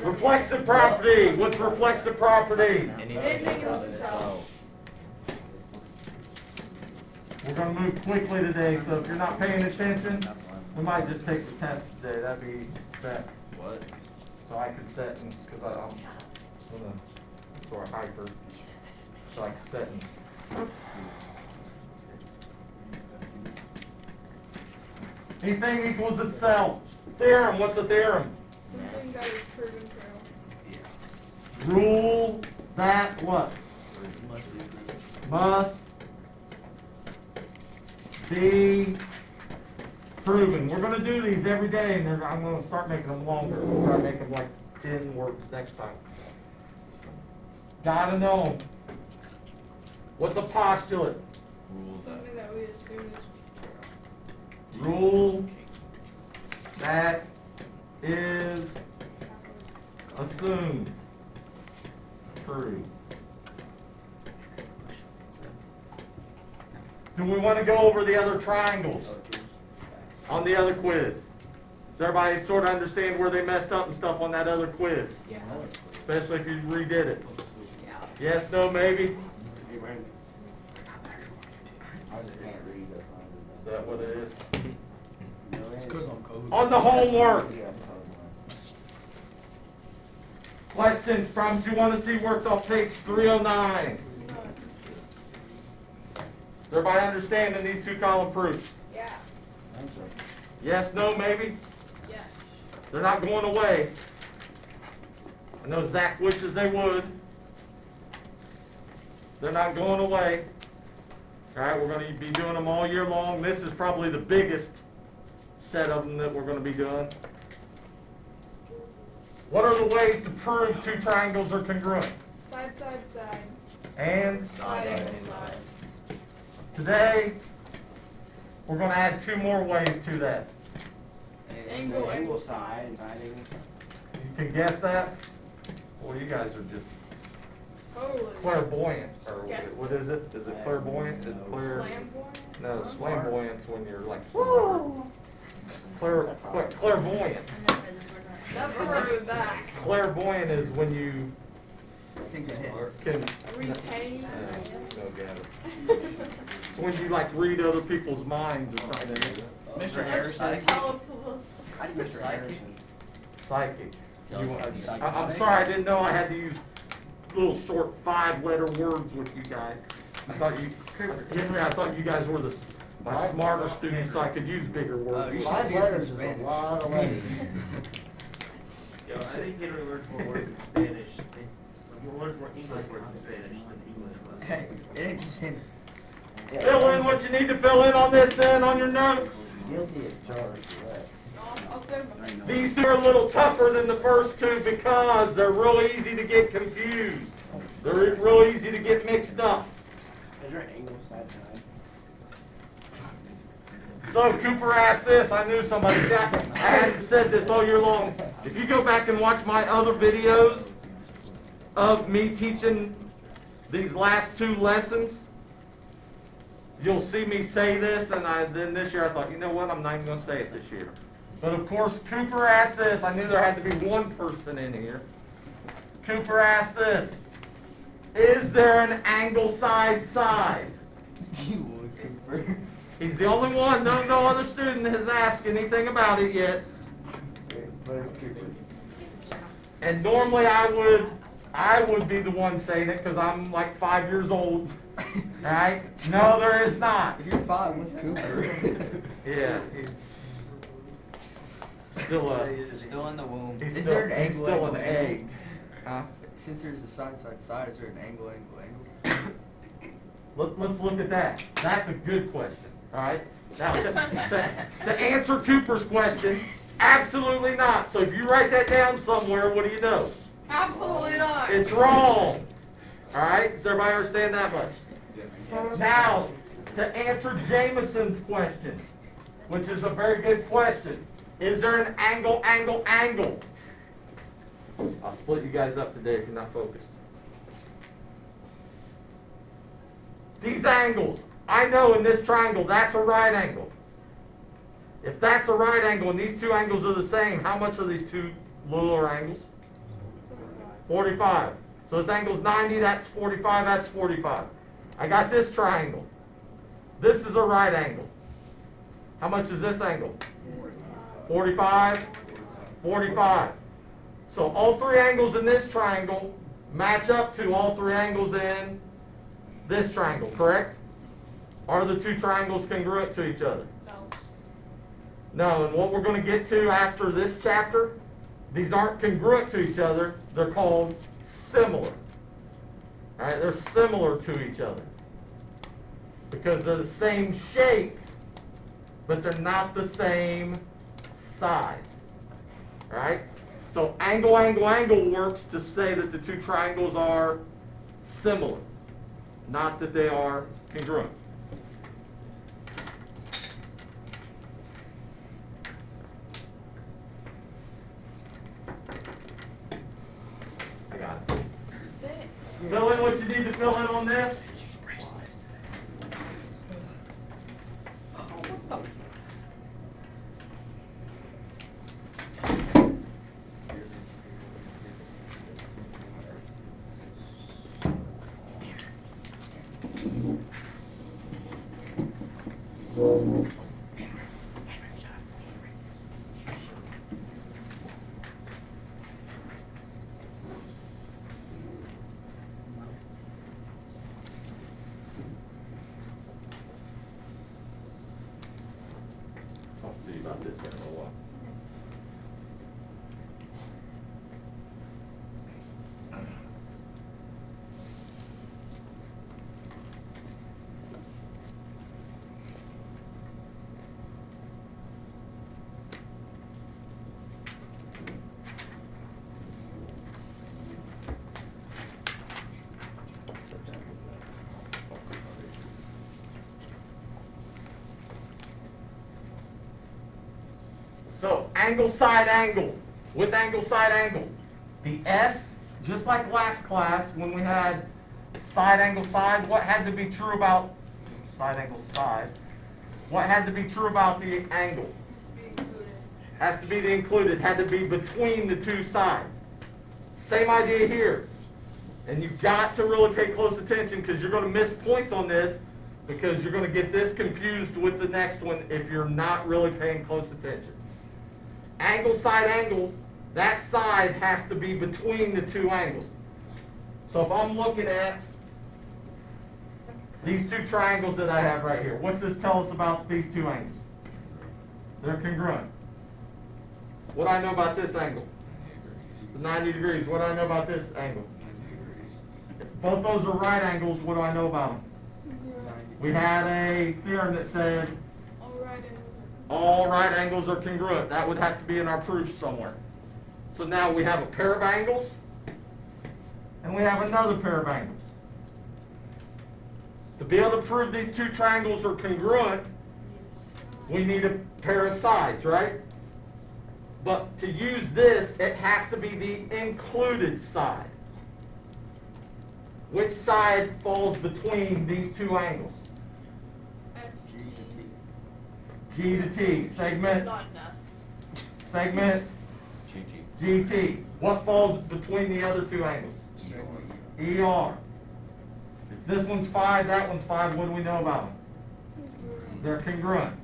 Reflexive property. What's reflexive property? Anything goes itself. We're going to move quickly today, so if you're not paying attention, we might just take the test today. That'd be best. What? So I can set, because I'm going to sort of hyper, so I can set and. Anything equals itself. Theorem. What's a theorem? Something that is proven true. Rule that what? Must be proven. We're going to do these every day, and I'm going to start making them longer. We'll try to make them like 10 words next time. Gotta know 'em. What's a postulate? Something that we assume is true. Rule that is assumed true. Do we want to go over the other triangles on the other quiz? Does everybody sort of understand where they messed up and stuff on that other quiz? Yeah. Especially if you redid it. Yeah. Yes, no, maybe? Is that what it is? On the homework. Questions, problems you want to see worked off page 309. Does everybody understand in these two column proofs? Yeah. Yes, no, maybe? Yes. They're not going away. I know Zach wishes they would. They're not going away. All right, we're going to be doing them all year long. This is probably the biggest set of them that we're going to be doing. What are the ways to prove two triangles are congruent? Side, side, side. And Side, angle, side. today, we're going to add two more ways to that. Angle, angle, side, and side angle side. You can guess that? Well, you guys are just Totally. clairvoyant. Or Guess. what is it? Is it clairvoyant? Is it Flamboyant? No, it's flamboyance when you're like clairvoyant. Never heard of that. Clairvoyant is when you can. Retain. No, got it. It's when you like read other people's minds or something. Mr. Harrison. Mr. Harrison. Psychic. I'm sorry, I didn't know I had to use little short 5-letter words with you guys. I thought you, Henry, I thought you guys were my smarter students, so I could use bigger words. You should see us in Spanish. A lot of letters. Yo, I think Henry learns more words in Spanish. More words, more English words in Spanish than English words. Hey, it ain't just him. Fill in what you need to fill in on this then on your notes. Guilty as charged. These two are a little tougher than the first two because they're real easy to get confused. They're real easy to get mixed up. Is there an angle side side? So Cooper asked this. I knew somebody got it. I hadn't said this all year long. If you go back and watch my other videos of me teaching these last two lessons, you'll see me say this, and then this year I thought, you know what, I'm not even going to say it this year. But of course, Cooper asked this. I knew there had to be one person in here. Cooper asked this. Is there an angle side side? You would, Cooper. He's the only one. No other student has asked anything about it yet. And normally I would be the one saying it because I'm like 5 years old. Right? No, there is not. If you're 5, what's Cooper? Yeah, he's Still in the womb. he's Is still, there an he's angle, still angle, an angle? egg. Huh? Since there's a side, side, side, is there an angle, angle, angle? Let's look at that. That's a good question. All right. Now, to answer Cooper's question, absolutely not. So if you write that down somewhere, what do you know? Absolutely not. It's wrong. All right. Does everybody understand that much? Now, to answer Jameson's question, which is a very good question, is there an angle, angle, angle? I'll split you guys up today if you're not focused. These angles, I know in this triangle, that's a right angle. If that's a right angle and these two angles are the same, how much are these two littler angles? 45. So this angle's 90, that's 45, that's 45. I got this triangle. This is a right angle. How much is this angle? 45, 45. So all three angles in this triangle match up to all three angles in this triangle, correct? Are the two triangles congruent to each other? No, and what we're going to get to after this chapter, these aren't congruent to each other. They're called similar. All right, they're similar to each other because they're the same shape, but they're not the same size. All right? So angle, angle, angle works to say that the two triangles are similar, not that they are congruent. I got it. Fill in what you need to fill in on this. Talk to you about this here in a little while. So angle, side, angle. With angle, side, angle. The S, just like last class when we had side, angle, side, what had to be true about side, angle, side? What had to be true about the angle? Has to be the included. Had to be between the two sides. Same idea here. And you've got to really pay close attention because you're going to miss points on this because you're going to get this confused with the next one if you're not really paying close attention. Angle, side, angle, that side has to be between the two angles. So if I'm looking at these two triangles that I have right here, what's this tell us about these two angles? They're congruent. What do I know about this angle? It's 90 degrees. What do I know about this angle? If both those are right angles, what do I know about them? We had a theorem that said all right angles are congruent. That would have to be in our proof somewhere. So now we have a pair of angles, and we have another pair of angles. To be able to prove these two triangles are congruent, we need a pair of sides, right? But to use this, it has to be the included side. Which side falls between these two angles? G to T, segment, GT. What falls between the other two angles? ER. If this one's 5, that one's 5, what do we know about them? They're congruent.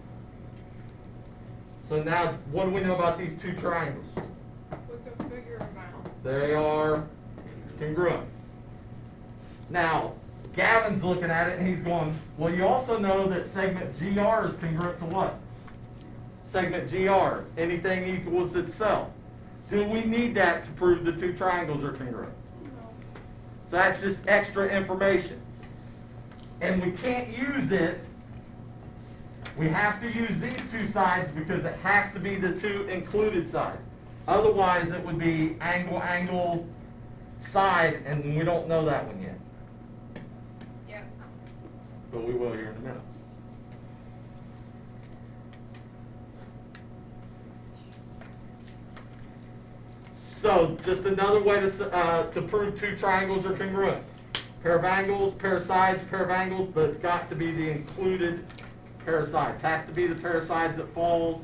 So now, what do we know about these two triangles? We can figure them out. They are congruent. Now, Gavin's looking at it and he's going, well, you also know that segment GR is congruent to what? Segment GR, anything equals itself. Do we need that to prove the two triangles are congruent? No. So that's just extra information. And we can't use it. We have to use these two sides because it has to be the two included sides. Otherwise, it would be angle, angle, side, and we don't know that one yet. Yeah. But we will here in a minute. So, just another way to prove two triangles are congruent. Pair of angles, pair of sides, pair of angles, but it's got to be the included pair of sides. Has to be the pair of sides that falls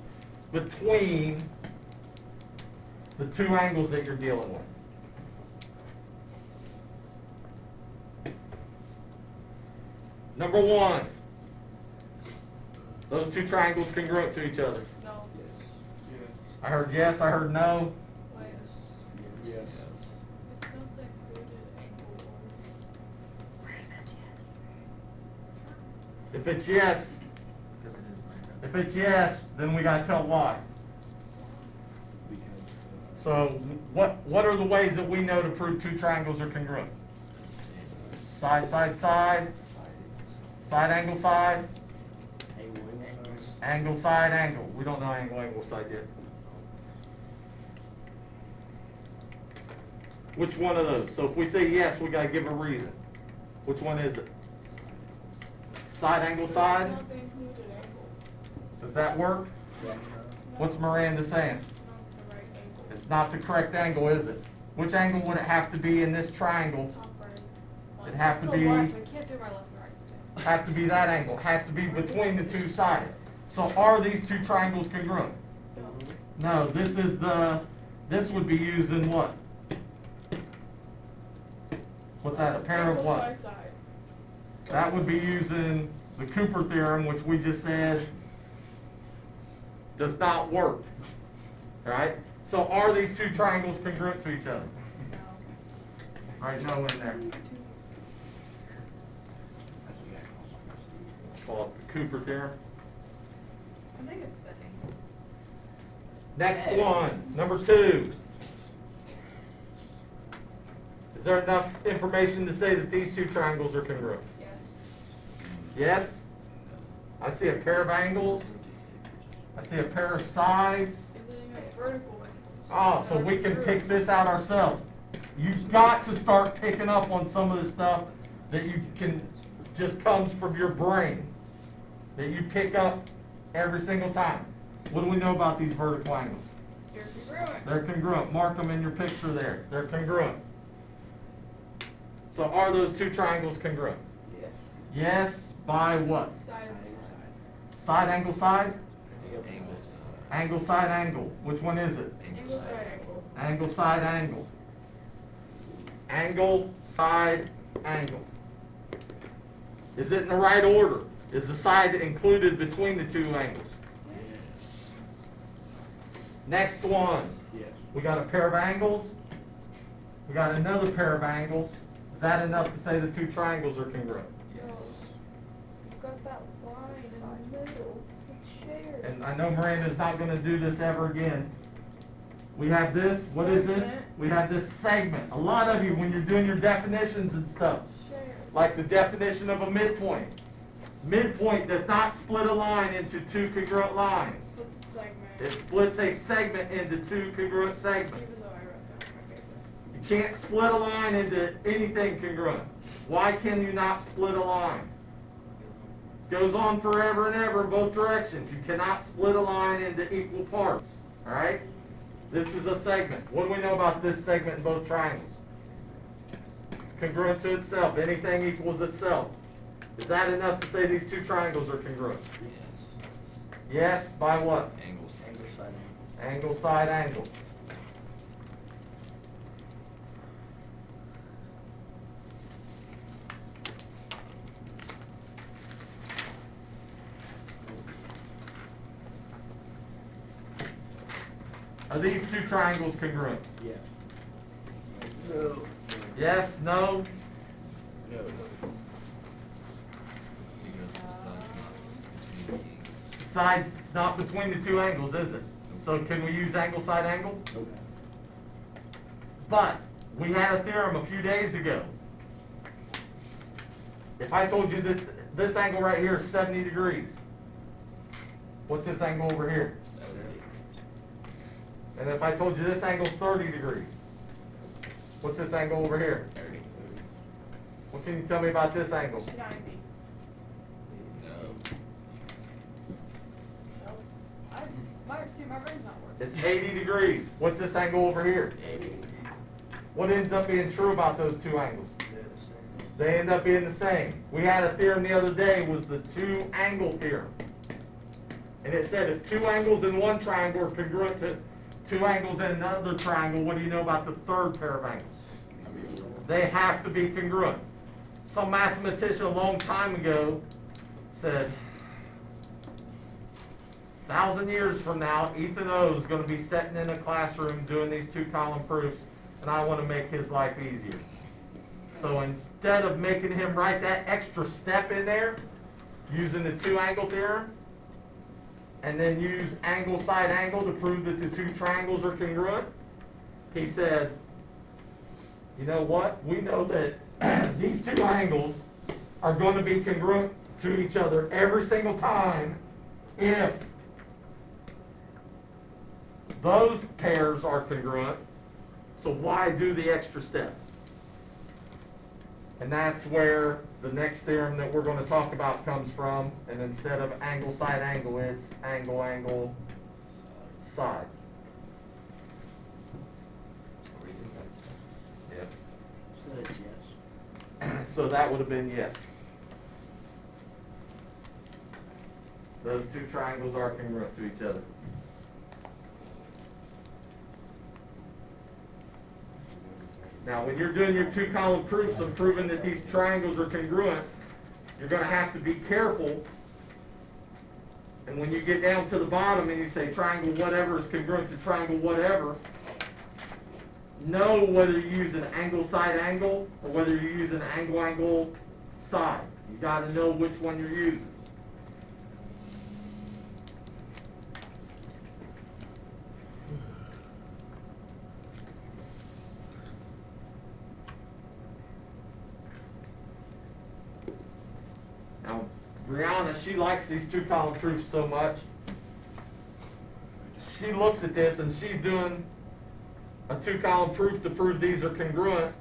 between the two angles that you're dealing with. Number one, those two triangles congruent to each other. No. I heard yes, I heard no. Wait. Yes. It's not the included angle order. If it's yes, then we gotta tell why. So what are the ways that we know to prove two triangles are congruent? Side, side, side, side, angle, side, angle, side, angle. We don't know angle, angle, side yet. Which one of those? So if we say yes, we gotta give a reason. Which one is it? Side, angle, side? It's not the included angle. Does that work? What's Miranda saying? It's not the right angle. It's not the correct angle, is it? Which angle would it have to be in this triangle? Top right. It'd have to The be, left. I can't do my left and right today. have to be that angle. Has to be between the two sides. So are these two triangles congruent? No. No, this would be used in what? What's that, a pair of Angle what? side, side. That would be using the Cooper theorem, which we just said does not work, right? So are these two triangles congruent to each other? No. All right, no in there. Call it the Cooper theorem. I think it's the angle. Next one, number 2. Is there enough information to say that these two triangles are congruent? Yeah. Yes? I see a pair of angles. I see a pair of sides. And then you have vertical angles. Oh, so we can pick this out ourselves. You've got to start picking up on some of the stuff that you can, just comes from your brain, that you pick up every single time. What do we know about these vertical angles? You're congruent. They're congruent. Mark them in your picture there. They're congruent. So are those two triangles congruent? Yes. Yes, by what? Side and side. Side, angle, side? Angle, side, angle. Which one is it? Angle side angle. Angle, side, angle. Angle, side, angle. Is it in the right order? Is the side included between the two angles? Next one. Yes. We got a pair of angles. We got another pair of angles. Is that enough to say the two triangles are congruent? No. You've got that line in the middle. It's shared. And I know Miranda's not going to do this ever again. We have this. What is this? Segment. We have this segment. A lot of you, when you're doing your definitions and stuff, Shared. like the definition of a midpoint. Midpoint does not split a line into two congruent lines. Split the segment. It splits a segment into two congruent segments. Even though I wrote down my paper. You can't split a line into anything congruent. Why can you not split a line? It goes on forever and ever in both directions. You cannot split a line into equal parts. All right? This is a segment. What do we know about this segment in both triangles? It's congruent to itself. Anything equals itself. Is that enough to say these two triangles are congruent? Yes, by what? Angle side angle. Angle, side, angle. Are these two triangles congruent? Yes. No. Yes, no? No. Side, it's not between the two angles, is it? So can we use angle, side, angle? Nope. But we had a theorem a few days ago. If I told you that this angle right here is 70 degrees, what's this angle over here? And if I told you this angle's 30 degrees, what's this angle over here? 30. What can you tell me about this angle? 90. Nope. My brain's not working. It's 80 degrees. What's this angle over here? 80. What ends up being true about those two angles? They end up being the same. We had a theorem the other day, was the two-angle theorem. And it said if two angles in one triangle are congruent two angles in another triangle, what do you know about the third pair of angles? They have to be congruent. Some mathematician a long time ago said, 1,000 years from now, Ethan O is going to be sitting in a classroom doing these two column proofs, and I want to make his life easier. So instead of making him write that extra step in there, using the two angle theorem, and then use angle side angle to prove that the two triangles are congruent, he said, you know what? We know that these two angles are going to be congruent to each other every single time if those pairs are congruent. So why do the extra step? And that's where the next theorem that we're going to talk about comes from. And instead of angle side angle, it's angle angle side. Yeah. So that's yes. So that would have been yes. Those two triangles are congruent to each other. Now, when you're doing your two column proofs of proving that these triangles are congruent, you're going to have to be careful. And when you get down to the bottom and you say triangle whatever is congruent to triangle whatever, know whether you use an angle side angle or whether you use an angle angle side. You got to know which one you're using. Now, Brianna, she likes these two column proofs so much. She looks at this and she's doing a two column proof to prove these are congruent,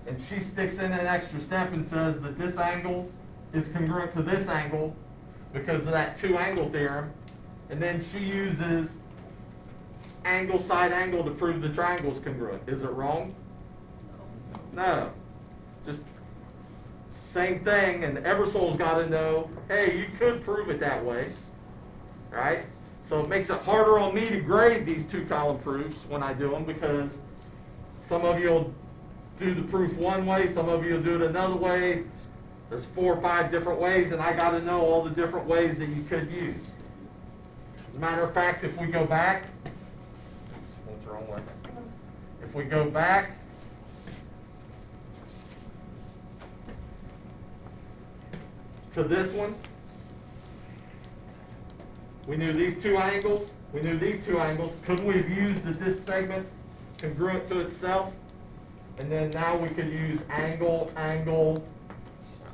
and she sticks in an extra step and says that this angle is congruent to this angle because of that two angle theorem, and then she uses angle side angle to prove the triangle is congruent. Is it wrong? No. Just same thing, and Ebersole's got to know, hey, you could prove it that way, right? So it makes it harder on me to grade these two column proofs when I do them, because some of you will do the proof one way, some of you will do it another way. There's 4 or 5 different ways, and I got to know all the different ways that you could use. As a matter of fact, if we go back, went the wrong way. If we go back, to this one, we knew these two angles. We knew these two angles. Could we have used that this segment's congruent to itself? And then now we could use angle, angle,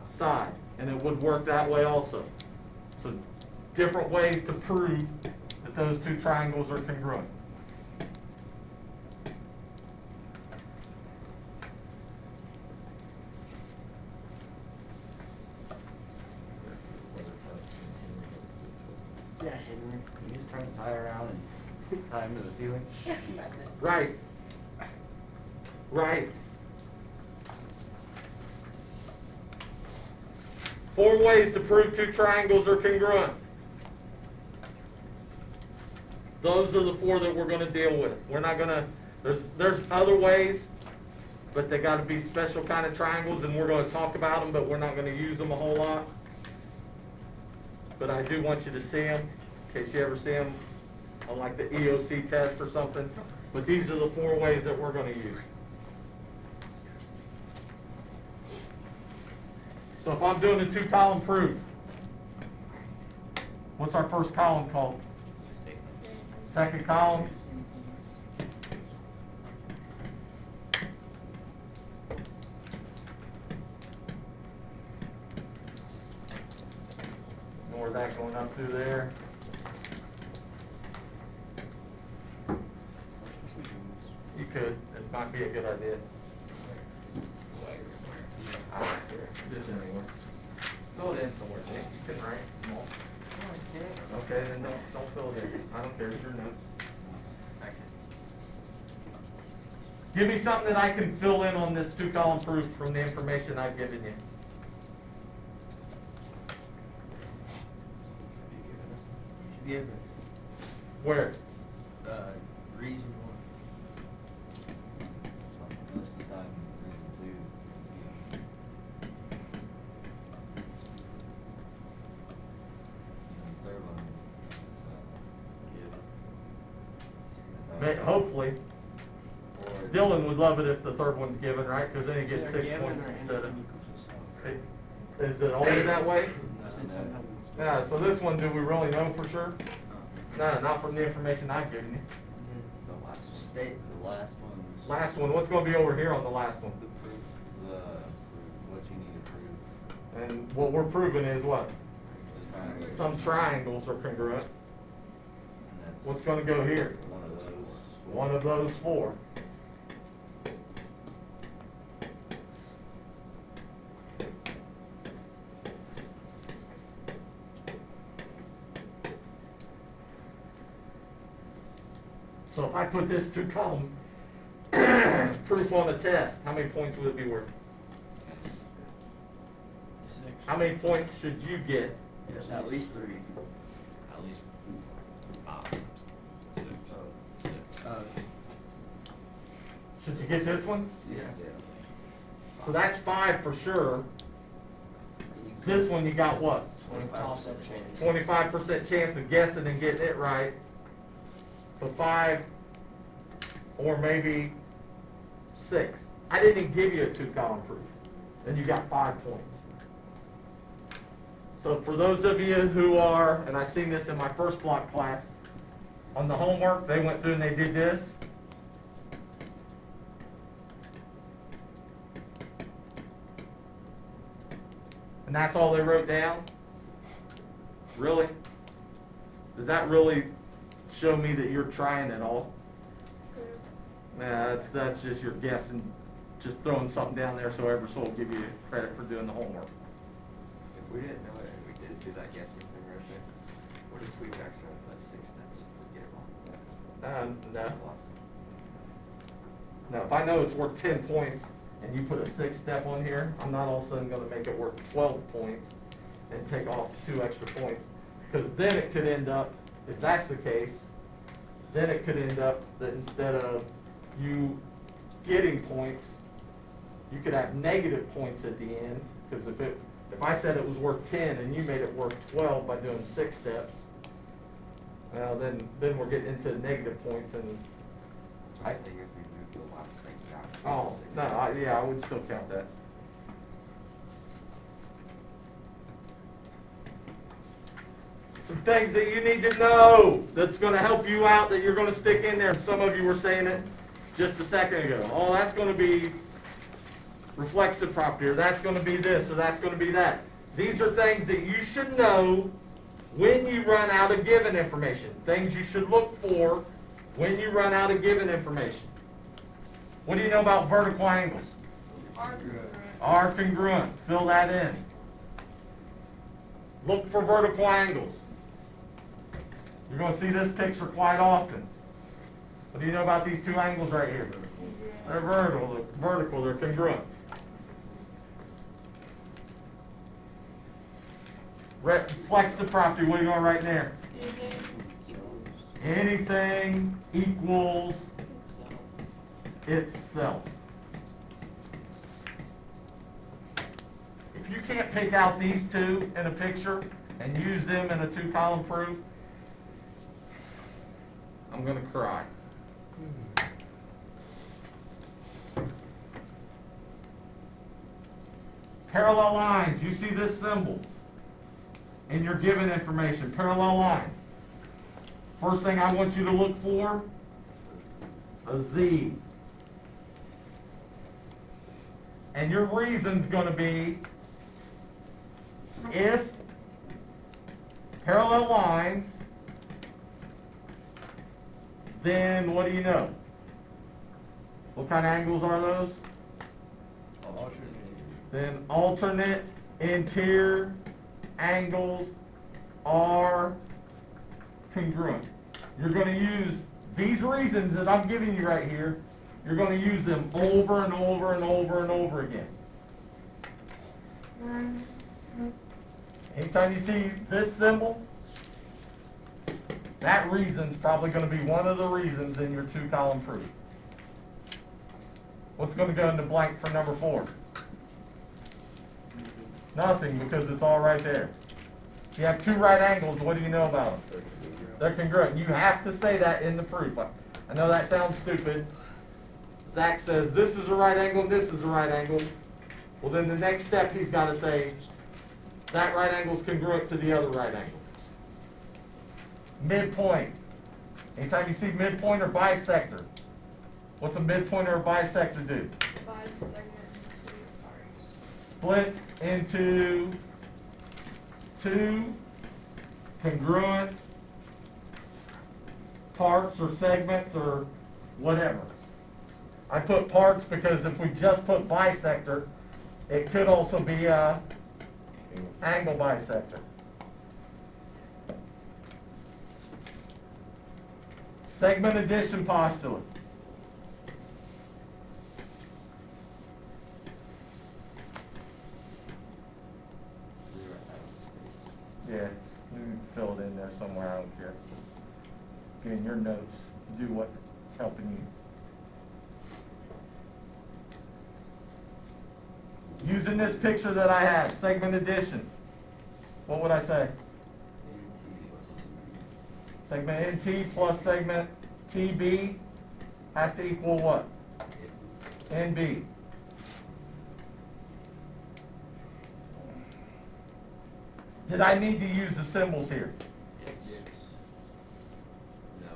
side. And it would work that way also. So different ways to prove that those two triangles are congruent. Yeah, Henry. You just trying to tie around and tie him to the ceiling? Right. Right. 4 ways to prove two triangles are congruent. Those are the 4 that we're going to deal with. We're not going to, there's other ways, but they got to be special kind of triangles, and we're going to talk about them, but we're not going to use them a whole lot. But I do want you to see them, in case you ever see them on like the EOC test or something. But these are the 4 ways that we're going to use. So if I'm doing a 2 column proof, what's our first column called? Second column. Ignore that going up through there. You could. It might be a good idea. I don't care. This anymore. Fill it in somewhere, Nick. You can write small. Okay, then don't fill it in. I don't care. It's your notes. Give me something that I can fill in on this 2 column proof from the information I've given you. Give Where? reason Hopefully. Dylan would love it if the third one's given, right? Because then he gets 6 points instead of. Is it always that way? Yeah, so this one, do we really know for sure? No, not from the information I've given you. The last one. Last one, what's gonna be over here on the last one? The proof, what you need to prove. And what we're proving is what? The triangle. Some triangles are congruent. And that's What's gonna go here? one of those. One of those four. So if I put this two column proof on a test, how many points would it be worth? How many points should you get? Yes, at least 3. At least 5, 6. Should you get this one? Yeah. So that's 5 for sure. This one you got what? 25%. 25% chance of guessing and getting it right. So 5 or maybe 6. I didn't even give you a 2-column proof. And you got 5 points. So for those of you who are, and I seen this in my first block class, on the homework, they went through and they did this. And that's all they wrote down? Really? Does that really show me that you're trying at all? Nah, that's just your guess and just throwing something down there so Ebersole will give you credit for doing the homework. If we didn't know it and we did do that guessing thing right there, what if we accidentally put 6 steps to get it wrong? No. No, if I know it's worth 10 points and you put a 6 step on here, I'm not all of a sudden gonna make it worth 12 points and take off 2 extra points. Because then it could end up, if that's the case, then it could end up that instead of you getting points, you could have negative points at the end. Because if I said it was worth 10 and you made it worth 12 by doing 6 steps, well, then we're getting into negative points and I think if we moved the last thing down. oh, no, I would still count that. Some things that you need to know that's going to help you out that you're going to stick in there. And some of you were saying it just a second ago. Oh, that's going to be reflexive property, or that's going to be this, or that's going to be that. These are things that you should know when you run out of given information. Things you should look for when you run out of given information. What do you know about vertical angles? Are congruent. Fill that in. Look for vertical angles. You're going to see this picture quite often. What do you know about these 2 angles right here? They're vertical, they're congruent. Reflexive property, what are you going to write in there? Anything equals itself. If you can't pick out these 2 in a picture and use them in a 2-column proof, I'm going to cry. Parallel lines, you see this symbol in your given information, parallel lines. First thing I want you to look for, a Z. And your reason's going to be if parallel lines, then what do you know? What kind of angles are those? Then alternate interior angles are congruent. You're going to use these reasons that I'm giving you right here, you're going to use them over and over and over and over again. Anytime you see this symbol, that reason's probably going to be one of the reasons in your 2-column proof. What's going to go into blank for number 4? Nothing, because it's all right there. You have 2 right angles, what do you know about them? They're congruent. You have to say that in the proof. I know that sounds stupid. Zach says this is a right angle and this is a right angle. Well, then the next step he's got to say that right angle is congruent to the other right angle. Midpoint. Anytime you see midpoint or bisector, what's a midpoint or a bisector do? Divide segment into two parts. Splits into two congruent parts or segments or whatever. I put parts because if we just put bisector, it could also be a angle bisector. Segment addition postulate. Yeah, you can fill it in there somewhere, I don't care. Get in your notes, do what's helping you. Using this picture that I have, segment addition, what would I say? Segment NT plus segment TB has to equal what? NB. Did I need to use the symbols here? Yes. No,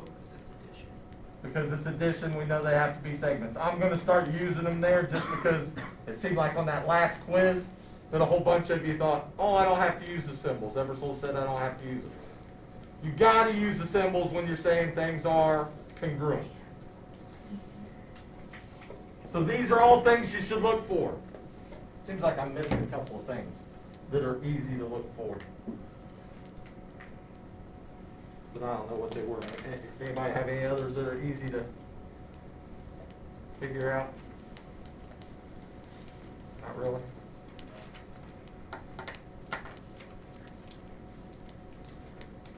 because it's addition. Because it's addition, we know they have to be segments. I'm going to start using them there just because it seemed like on that last quiz that a whole bunch of you thought, oh, I don't have to use the symbols. Ebersole said I don't have to use them. You got to use the symbols when you're saying things are congruent. So these are all things you should look for. Seems like I'm missing a couple of things that are easy to look for. But I don't know what they were. Anybody have any others that are easy to figure out? Not really.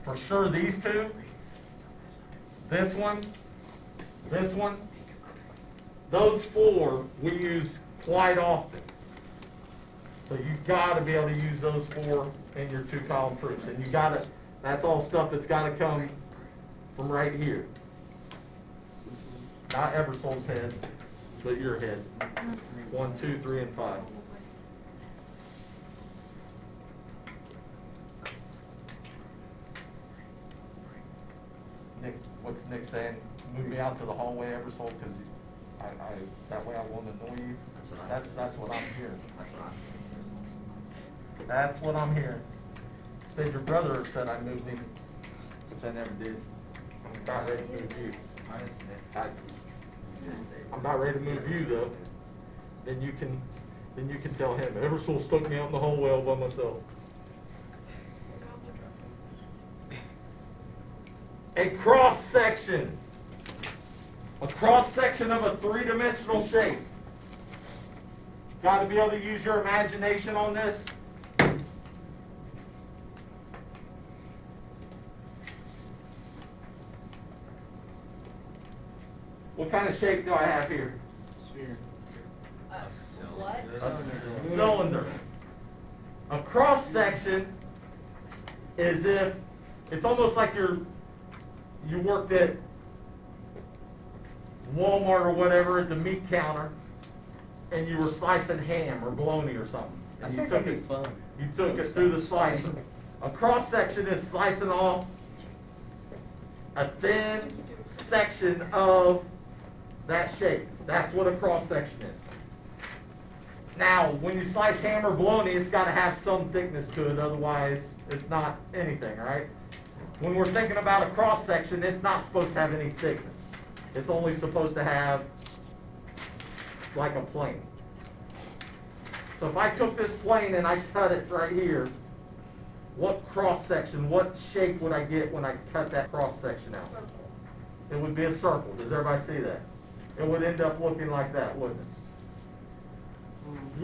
For sure these two, this one, those four we use quite often. So you've got to be able to use those four in your two column proofs. And you got to, that's all stuff that's got to come from right here. Not Ebersole's head, but your head. 1, 2, 3, and 5. Nick, what's Nick saying? Move me out to the hallway, Ebersole, because that way I won't annoy you. That's what I'm hearing. That's what I'm hearing. Said your brother said I moved him, which I never did. I'm not ready to move you. I'm not ready to move you though. Then you can tell him. Ebersole stuck me out in the hallway all by myself. A cross section. A cross section of a three-dimensional shape. Got to be able to use your imagination on this. What kind of shape do I have here? Sphere. What? A cylinder. A cross section is if it's almost like you worked at Walmart or whatever at the meat counter, and you were slicing ham or bologna or something, and you took it. Fun. You took it through the slicer. A cross section is slicing off a thin section of that shape. That's what a cross section is. Now, when you slice ham or bologna, it's got to have some thickness to it, otherwise it's not anything, right? When we're thinking about a cross section, it's not supposed to have any thickness. It's only supposed to have like a plane. So if I took this plane and I cut it right here, what cross section, what shape would I get when I cut that cross section out? It would be a circle. Does everybody see that? It would end up looking like that, wouldn't it?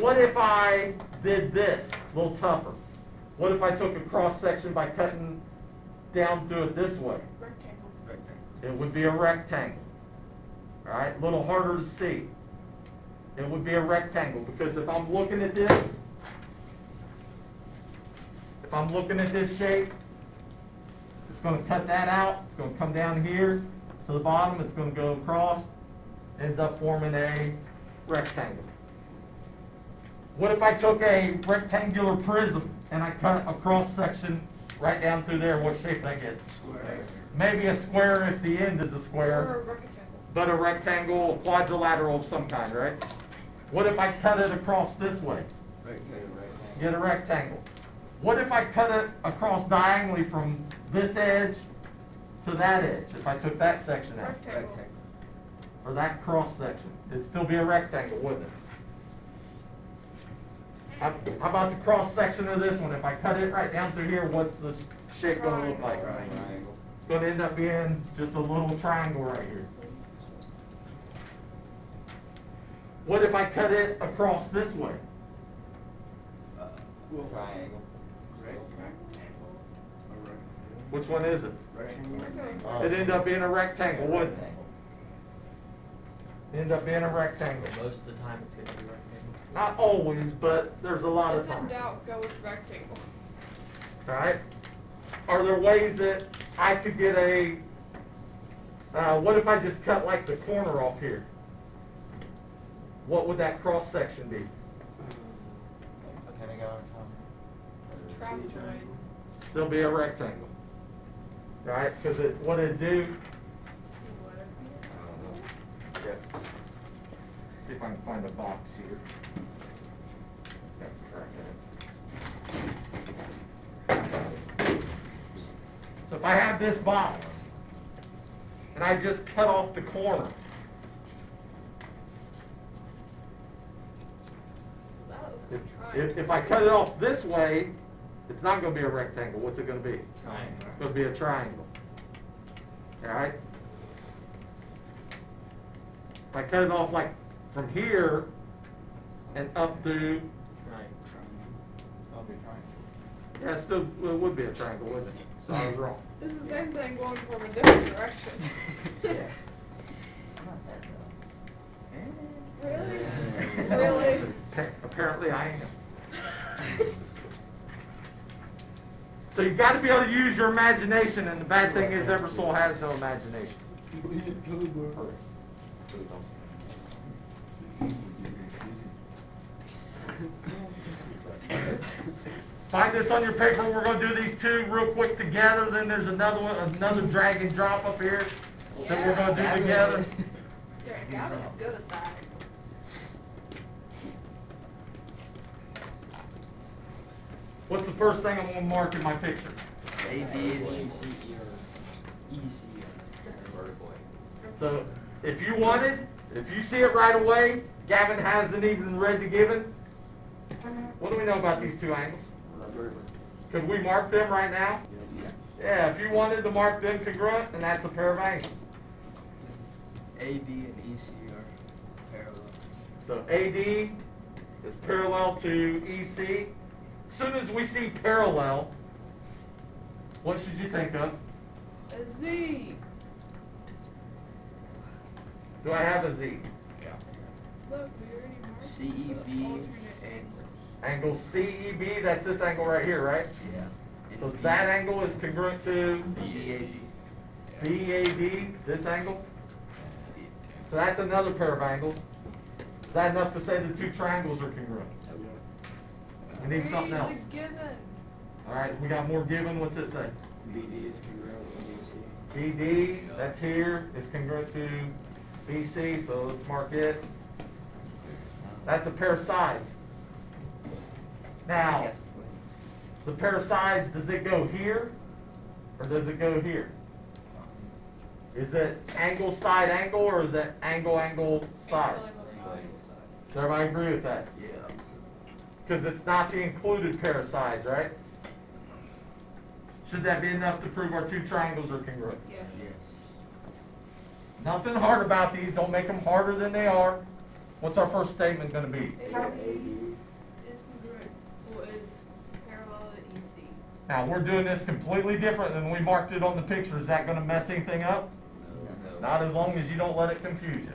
What if I did this, a little tougher? What if I took a cross section by cutting down through it this way? Rectangle. It would be a rectangle. All right, a little harder to see. It would be a rectangle because if I'm looking at this, if I'm looking at this shape, it's going to cut that out. It's going to come down here. to the bottom, it's gonna go across, ends up forming a rectangle. What if I took a rectangular prism and I cut a cross section right down through there? What shape would I get? Square. Maybe a square if the end is a Or a square, rectangle. but a rectangle, quadrilateral of some kind, right? What if I cut it across this way? Get a rectangle. What if I cut it across diagonally from this edge to that edge? If I took that section out, Rectangle. or that cross section, it'd still be a rectangle, wouldn't it? How about the cross section of this one? If I cut it right down through here, what's this shape gonna look like? Triangle. It's gonna end up being just a little triangle right here. What if I cut it across this way? Triangle. Which one is it? Rectangle. It ended up being a rectangle, wouldn't it? End up being a rectangle. Most of the time it's gonna be rectangle. Not always, but there's a lot of If in times. doubt, go with rectangle. Alright? Are there ways that I could get a, what if I just cut like the corner off here? What would that cross section be? Trapezoid. Still be a rectangle. Alright, because what it'd do, yeah. See if I can find a box here. So if I have this box, and I just cut off the corner, That was a triangle. if I cut it off this way, it's not gonna be a rectangle. What's it gonna be? Triangle. It's gonna be a triangle. Alright? If I cut it off like from here and up through, yeah, it still it would be a triangle, wouldn't it? So I was wrong. It's the same thing going from a different direction. Really? Really? Apparently I am. So you got to be able to use your imagination, and the bad thing is Ebersole has no imagination. Find this on your paper. We're going to do these two real quick together. Then there's another one, another drag and drop up here that we're going to do together. Yeah, Gavin's good at that. What's the first thing I'm going to mark in my picture? A, B, and C. Vertically. So if you wanted, if you see it right away, Gavin hasn't even read the given. What do we know about these two angles? Could we mark them right now? Yeah, if you wanted to mark them congruent, then that's a pair of angles. A, B, and EC are parallel. So AD is parallel to EC. As soon as we see parallel, what should you think of? A Z. Do I have a Z? Look, we already marked C, E, the B, alternate. and Angle CEB, that's this angle right here, right? yeah. So that angle is congruent to B, BAD, this angle. So that's another pair of angles. Is that enough to say the two triangles are congruent? We need something Read else. the given. All right, we got more given. What's it say? BD is congruent with DC. BD, that's here, is congruent to BC, so let's mark it. That's a pair of sides. Now, the pair of sides, does it go here or does it go here? Is it angle side angle or is it angle angle side? Does everybody agree with that? yeah. Because it's not the included pair of sides, right? Should that be enough to prove our two triangles are congruent? Yeah. Nothing hard about these. Don't make them harder than they are. What's our first statement going to be? A is congruent, or is parallel to EC. Now, we're doing this completely different than we marked it on the picture. Is that going to mess anything up? No. Not as long as you don't let it confuse you.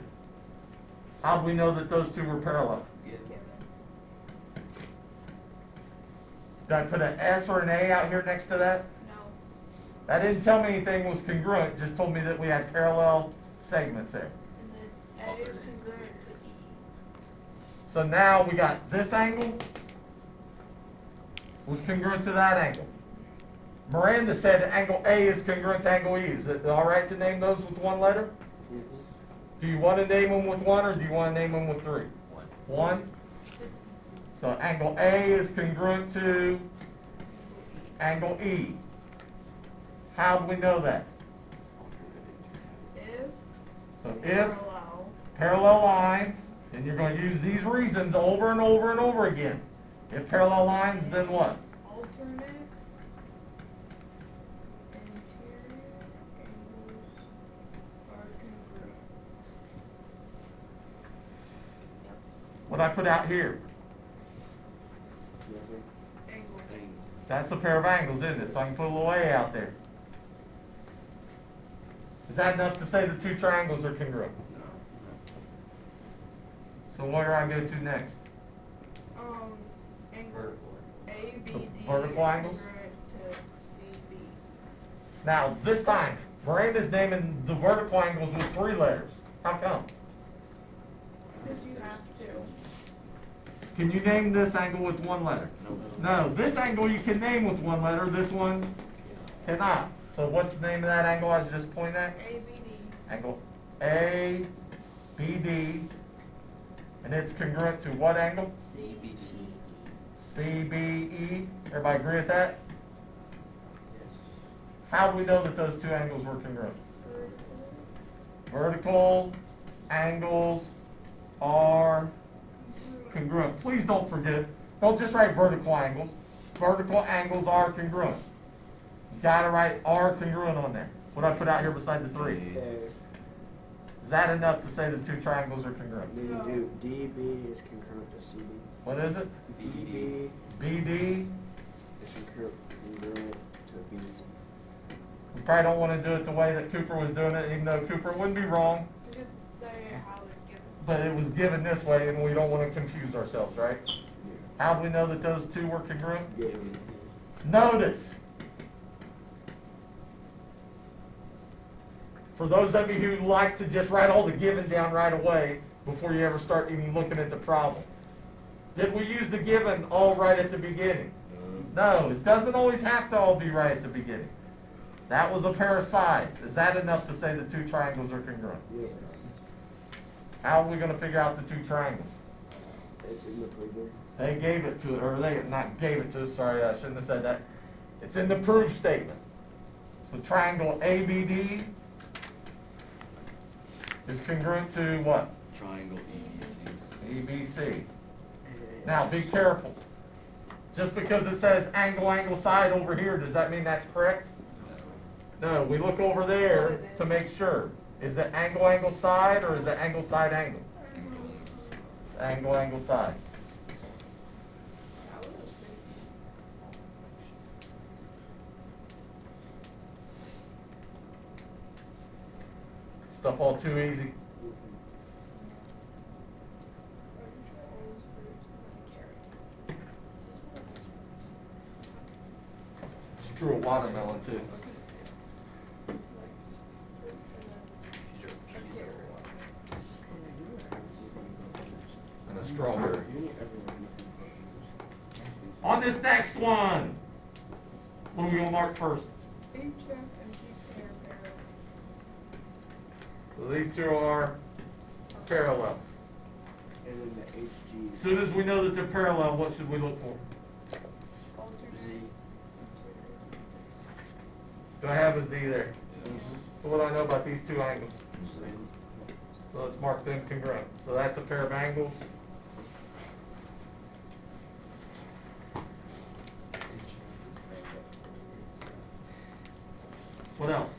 How do we know that those two were parallel? Did I put an S or an A out here next to that? No. That didn't tell me anything was congruent, just told me that we had parallel segments there. And then A is congruent to E. So now we got this angle was congruent to that angle. Miranda said angle A is congruent to angle E. Is it all right to name those with one letter? Do you want to name them with one or do you want to name them with three? One? So angle A is congruent to angle E. How do we know that? If So if parallel, parallel lines, and you're going to use these reasons over and over and over again. If parallel lines, then what? alternate, interior angles are congruent. What I put out here? Angles. That's a pair of angles, isn't it? So I can put a little A out there. Is that enough to say the two triangles are congruent? So where do I go to next? Angle ABD The vertical is angles? congruent to CB. Now, this time, Miranda's naming the vertical angles with three letters. How come? Because you have to. Can you name this angle with one letter? No, this angle you can name with one letter, this one cannot. So what's the name of that angle I was just pointing at? ABD. Angle ABD, and it's congruent to what angle? CBE. CBE. Everybody agree with that? How do we know that those two angles were congruent? Vertical angles are congruent. Please don't forget, don't just write vertical angles. Vertical angles are congruent. You gotta write are congruent on there. What I put out here beside the three. Is that enough to say the two triangles are congruent? DB is concurrent to CB. What is it? DB BD. is congruent to BC. We probably don't want to do it the way that Cooper was doing it, even though Cooper wouldn't be wrong, You get to say how they're given. but it was given this way and we don't want to confuse ourselves, right? How do we know that those two were congruent? Notice. For those of you who like to just write all the given down right away before you ever start even looking at the problem, did we use the given all right at the beginning? No, it doesn't always have to all be right at the beginning. That was a pair of sides. Is that enough to say the two triangles are congruent? Yes. How are we going to figure out the two triangles? It's in the proof. They gave it to, or they not gave it to us, sorry, I shouldn't have said that. It's in the proof statement. So triangle ABD is congruent to what? Triangle EBC. ABC. Now be careful. Just because it says angle, angle, side over here, does that mean that's correct? No, we look over there to make sure. Is it angle, angle, side, or is it angle, side, angle? It's angle, angle, side. Stuff all too easy. She drew a watermelon too. And a strawberry. On this next one, what are we gonna mark first? HF and GK are parallel. So these two are parallel. And then the HG. As soon as we know that they're parallel, what should we look for? Alternate. Do I have a Z there? So what do I know about these two angles? So let's mark them congruent. So that's a pair of angles. What else?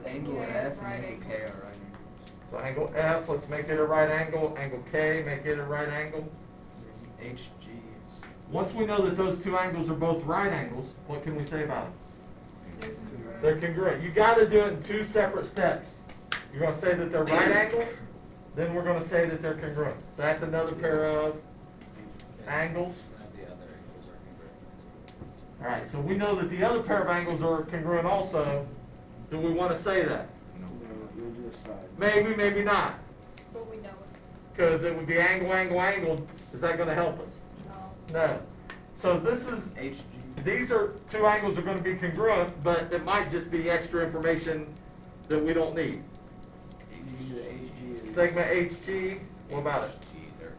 Angle F F right and angle K angles. are right angles. So angle F, let's make it a right angle. Angle K, make it a right angle. HG is Once we know that those two angles are both right angles, what can we say about them? They're congruent. They're congruent. You got to do it in two separate steps. You're going to say that they're right angles, then we're going to say that they're congruent. So that's another pair of angles. Alright, so we know that the other pair of angles are congruent also. Do we want to say that? No, you'll do a side. Maybe, maybe not. But we know it. Because it would be angle, angle, angle. Is that going to help us? No. No. So this is, HG. these are, two angles are going to be congruent, but it might just be extra information that we don't need. You do the HG is. Segment HG, what about it? They're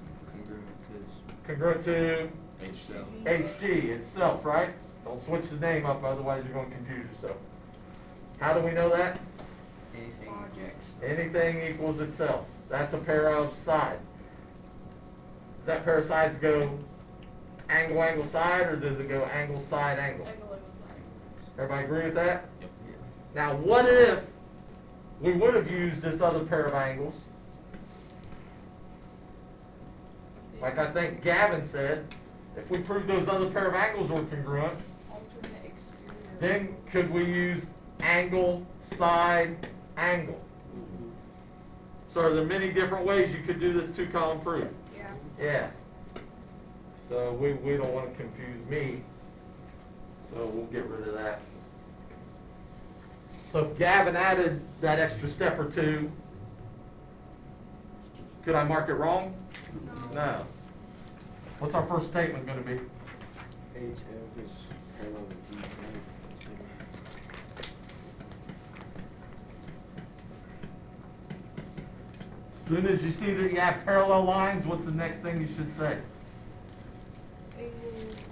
Congruent, Congruent to HC. HG itself, right? Don't switch the name up, otherwise you're going to confuse yourself. How do we know that? anything ejects. Anything equals itself. That's a pair of sides. Does that pair of sides go angle, angle, side, or does it go angle, side, angle? Angle it was like. Everybody agree with that? Yep. Now, what if we would have used this other pair of angles? Like I think Gavin said, if we proved those other pair of angles were congruent, Alternate exterior. then could we use angle, side, angle? Mhm. So are there many different ways you could do this two-column proof? Yeah. Yeah. So we don't want to confuse me, so we'll get rid of that. So if Gavin added that extra step or two, could I mark it wrong? No. What's our first statement going to be? HF is parallel to D. As soon as you see that you have parallel lines, what's the next thing you should say? Angle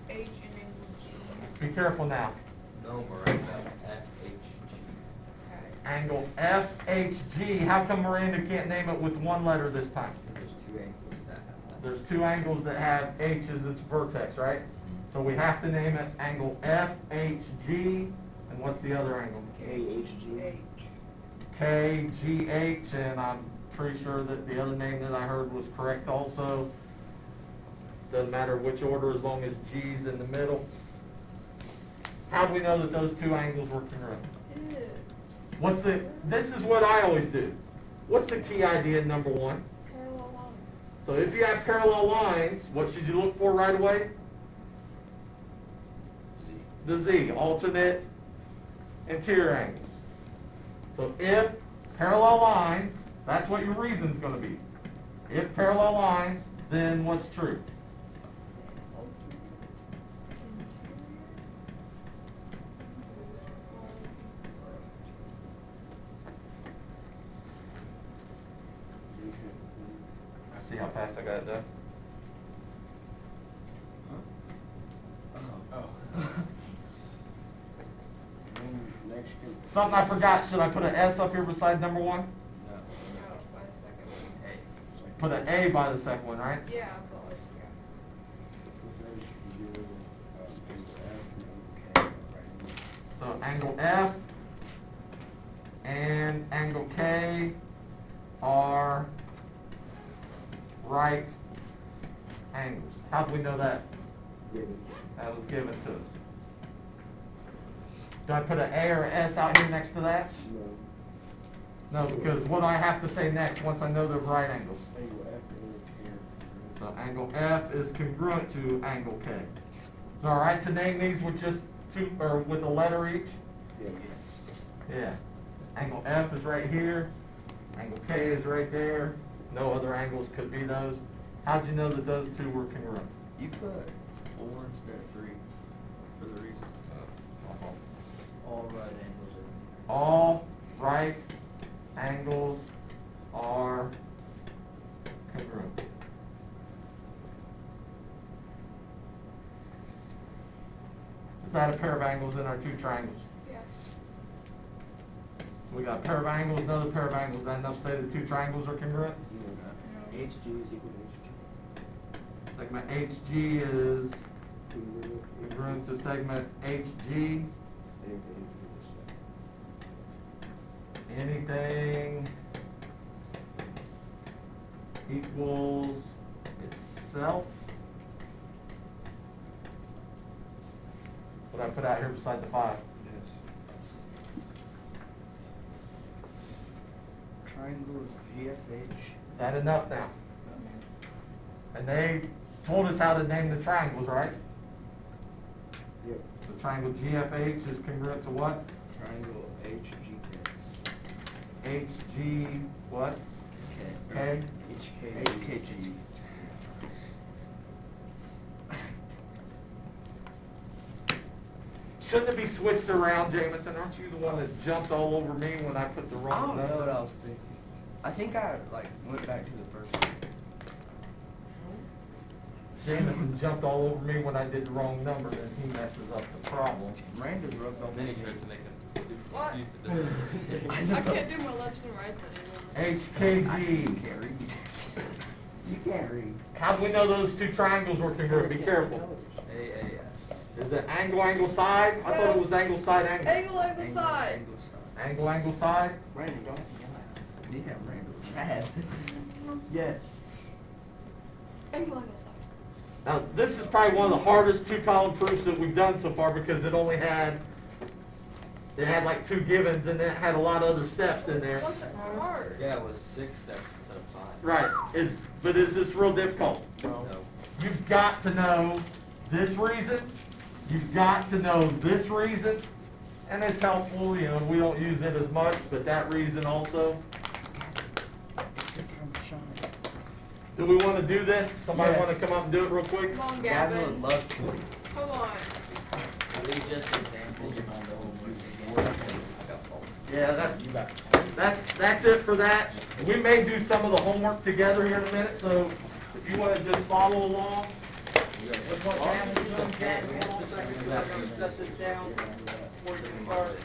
H and angle G. Be careful now. No, Miranda, FHG. Okay. Angle FHG. How come Miranda can't name it with one letter this time? There's two angles that have that. There's two angles that have H as its vertex, right? So we have to name it angle FHG. And what's the other angle? KHG. H. KGH, and I'm pretty sure that the other name that I heard was correct also. Doesn't matter which order as long as G's in the middle. How do we know that those two angles were congruent? Ew. This is what I always do. What's the key idea in number one? Parallel lines. So if you have parallel lines, what should you look for right away? Z. The Z, alternate interior angles. So if parallel lines, that's what your reason's going to be. If parallel lines, then what's true? Alternate See how fast I got it done? Next you can. Something I forgot, should I put an S up here beside number one? No. No, by the second one. Hey. Put an A by the second one, right? Yeah, but like, yeah. So angle F and angle K are right angles. How do we know that? That was given to us. Do I put an A or an S out here next to that? No. No, because what do I have to say next once I know they're right angles? Angle F and So angle F is congruent to angle K. Is it all right to name these with just two, or with a letter each? Yeah. Yeah. Angle F is right here. Angle K is right there. No other angles could be those. How'd you know that those two were congruent? You put 4 instead of 3 for the reason. All right angles are. All right angles are congruent. Is that a pair of angles in our two triangles? Yes. So we got a pair of angles, another pair of angles. Is that enough to say the two triangles are congruent? No. HG is equal to HG. Segment HG is congruent to segment HG. Anything equals itself. What I put out here beside the 5? Yes. Triangle GFH. Is that enough now? And they told us how to name the triangles, right? Yep. So triangle GFH is congruent to what? Triangle HGK. HG what? K? HKG. Shouldn't it be switched around, Jameson? Aren't you the one that jumped all over me when I put the I wrong don't know numbers? what I was thinking. I think I went back to the first one. Jameson jumped all over me when I did the wrong number, and he messes up the problem. Miranda's rubbed on Then he me. tries to make a stupid What? excuse that doesn't make I sense. can't do my lefts and rights anymore. You HKG. can't read. You can't read. How do we know those two triangles were congruent? Be careful. Is it angle, angle, side? I thought it was angle, side, angle. Angle, angle, side. Angle side. Angle, angle, side? Brandon, don't yell. Yeah, Miranda was mad. Yes. Angle, angle, side. Now, this is probably one of the hardest two-column proofs that we've done so far because it only had, like 2 givens and it had a lot of other steps in there. What's it hard? Yeah, it was 6 steps instead of 5. Right, but is this real difficult? No. You've got to know this reason, you've got to know this reason, and it's helpful, we don't use it as much, but that reason also. Do we want to do this? Somebody want to Yes. come up and do it real quick? Come on, Gavin would Gavin. love to. Come on. These just examples of all Yeah, that's it for that. We may do some of the homework together here in a minute, so if you want to just follow along with what Gavin's doing, Gavin, hold on a second, so I'm gonna set this down before we get started.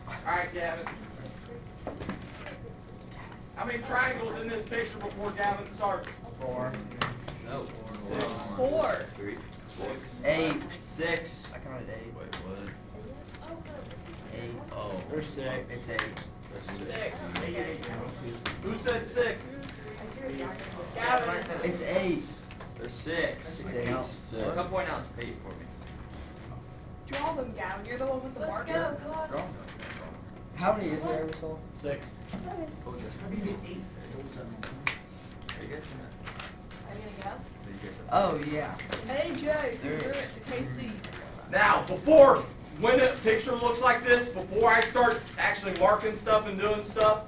All right, Gavin. How many triangles in this picture before Gavin starts? 4. No. 4. 3. 8. 6. I counted 8. Wait, what? 8. Oh. There's 6. It's 8. 6. Who said 6? Gavin. It's 8. There's 6. It's 8. Come point out spade for me. Draw them, Gavin. You're the one with the Let's marker. go, come on. Draw. How many is there, Ebersole? 6. Oh, yes. Are you guys gonna? Are you gonna Did you guys have? Oh, yeah. go? AJ, congruent to KC. Now, when a picture looks like this, before I start actually marking stuff and doing stuff,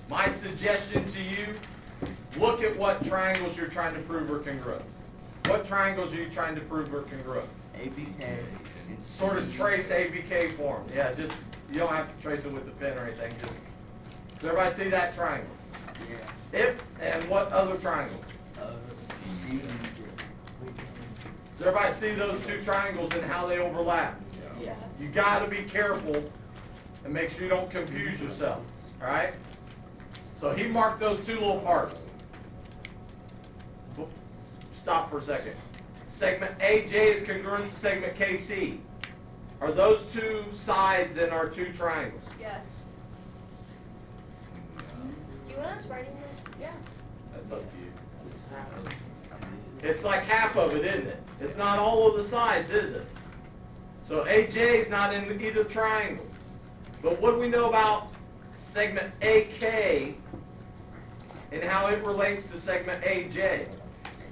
my suggestion to you, look at what triangles you're trying to prove are congruent. What triangles are you trying to prove are congruent? ABK. And Sort of C. trace ABK for them. Yeah, just, you don't have to trace it with the pen or anything, just, does everybody see that triangle? Yeah. And what other triangle? C. Does everybody see those two triangles and how they overlap? Yeah. You gotta be careful and make sure you don't confuse yourself, all right? So he marked those 2 little parts. Stop for a second. Segment AJ is congruent to segment KC. Are those 2 sides in our 2 triangles? Yes. You want us writing this? Yeah. That's up to you. It's like half of it, isn't it? It's not all of the sides, is it? So AJ is not in either triangle. But what do we know about segment AK and how it relates to segment AJ?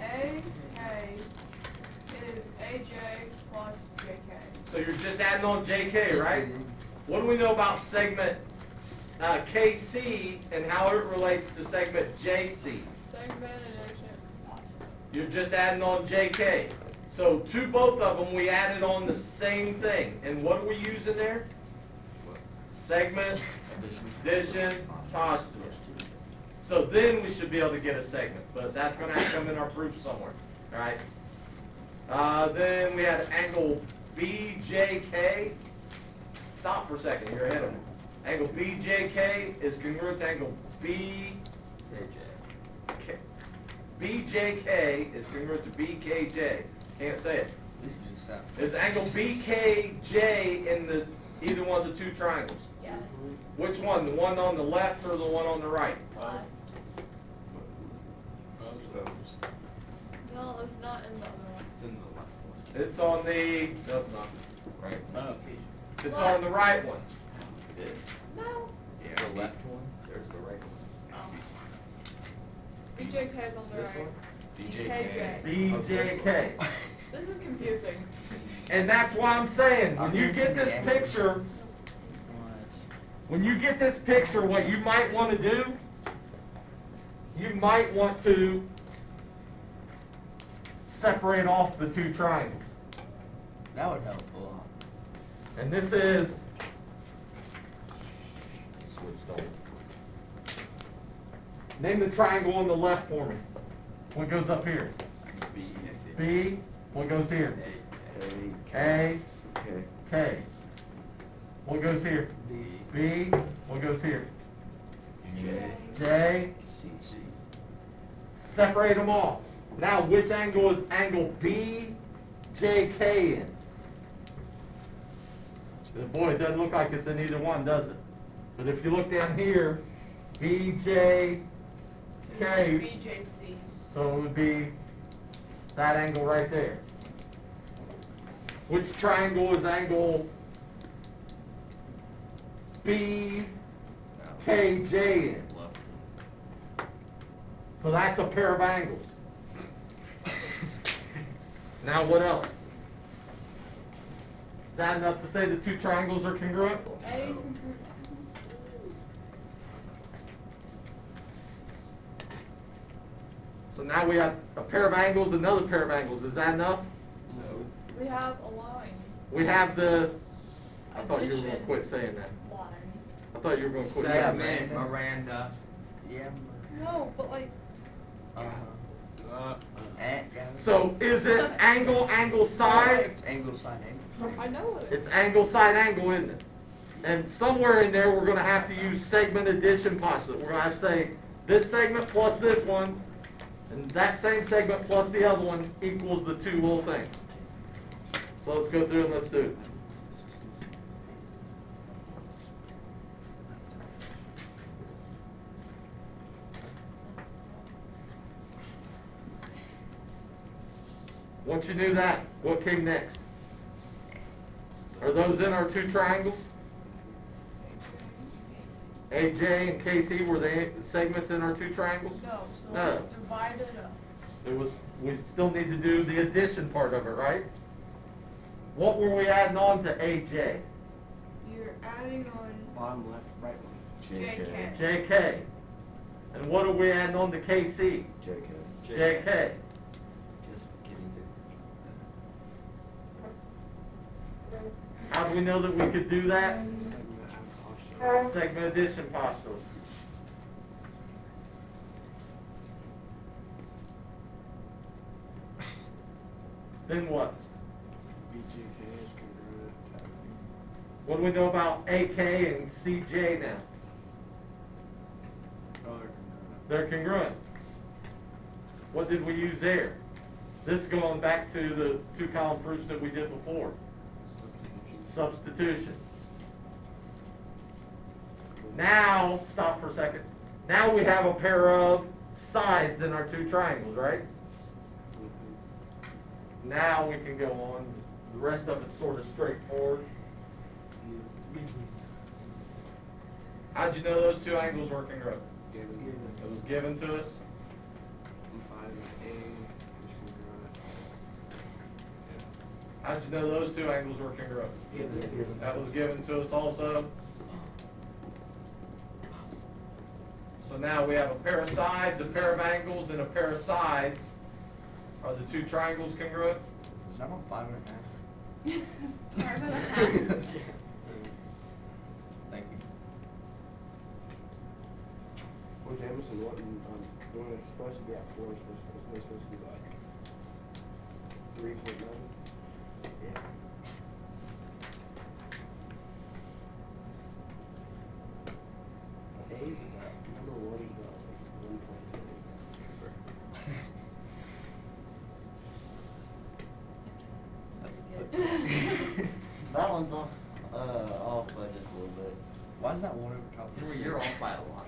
AK is AJ plus JK. So you're just adding on JK, right? What do we know about segment KC and how it relates to segment JC? Segment addition. You're just adding on JK. So to both of them, we added on the same thing. And what are we using there? Segment, addition, postulate. So then we should be able to get a segment, but that's going to have to come in our proof somewhere. All right. Then we had angle BJK. Stop for a second. You're ahead of me. Angle BJK is congruent to angle BJK is congruent to BKJ. Can't say it. This is just sound. Is angle BKJ in either one of the 2 triangles? Yes. Which one? The one on the left or the one on the right? No, it's not in the other one. It's in the left one. It's on the, no it's not, Right? it's on the right one. This? No. Yeah. The left one, there's the right one. BJK is on the This right. one? BKJ. BJK. This is confusing. And that's why I'm saying, when you get this picture, when you get this picture, what you might want to do, you might want to separate off the two triangles. That would help a lot. And this is, Switched over. name the triangle on the left for me. What goes up here? B. B, what goes here? A. A, Okay. K. What goes here? B. B, what goes here? J. J, C. C. separate them off. Now, which angle is angle BJK in? Boy, it doesn't look like it's in either one, does it? But if you look down here, BJK, BJC. so it would be that angle right there. Which triangle is angle BKJ in? Left. So that's a pair of angles. Now what else? Is that enough to say the two triangles are congruent? A. So now we have a pair of angles, another pair of angles. Is that enough? No. We have a line. We have the, I thought you were going to Addition. quit saying that. Line. I thought you were going to quit saying that. Segment, Miranda. Yeah. No, but like, So is it angle, angle, side? It's angle side angle. I know it. It's angle, side, angle, isn't it? And somewhere in there, we're going to have to use segment addition postulate. We're going to have to say this segment plus this one, and that same segment plus the other one equals the two little things. So let's go through and let's do it. Once you knew that, what came next? Are those in our two triangles? AJ and KC, were they segments in our two triangles? No, so No. let's divide it up. It was, we still need to do the addition part of it, right? What were we adding on to AJ? You're adding on Bottom left, right one. JK. JK. And what are we adding on to KC? JK. JK. Just kidding. How do we know that we could do that? Segment addition postulate. Then what? BJK is congruent. What do we know about AK and CJ now? Oh, They're congruent. What did we use there? This is going back to the two column proofs that we did before. Substitution. Now, stop for a second. Now we have a pair of sides in our two triangles, right? Now we can go on. The rest of it's sort of straightforward. How'd you know those two angles were congruent? It was given to us. How'd you know those two angles were congruent? That was given to us also. So now we have a pair of sides, a pair of angles, and a pair of sides. Are the two triangles congruent? Is that on 5.5? It's 5.5. Thank you. Well, Jameson, when it's supposed to be at 4, it's supposed to be like 3.9. Yeah. A is about, number 1 is about like 1.3. That one's off, off by just a little bit. Why is that one over top of the You're off by a lot.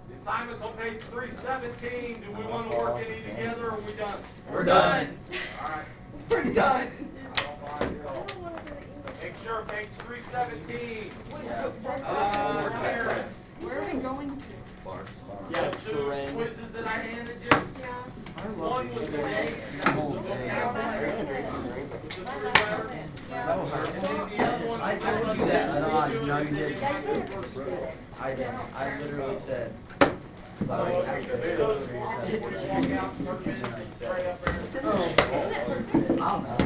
The assignment's on page 317. Do we want to work any together or are we done? We're done. All right. We're done. I don't mind at all. I don't want to Sure, page 317. Where are we going to? Yeah, two quizzes that I handed you. One was the day. That was hard. I told you that, no, you didn't. I didn't, I literally said. I don't know.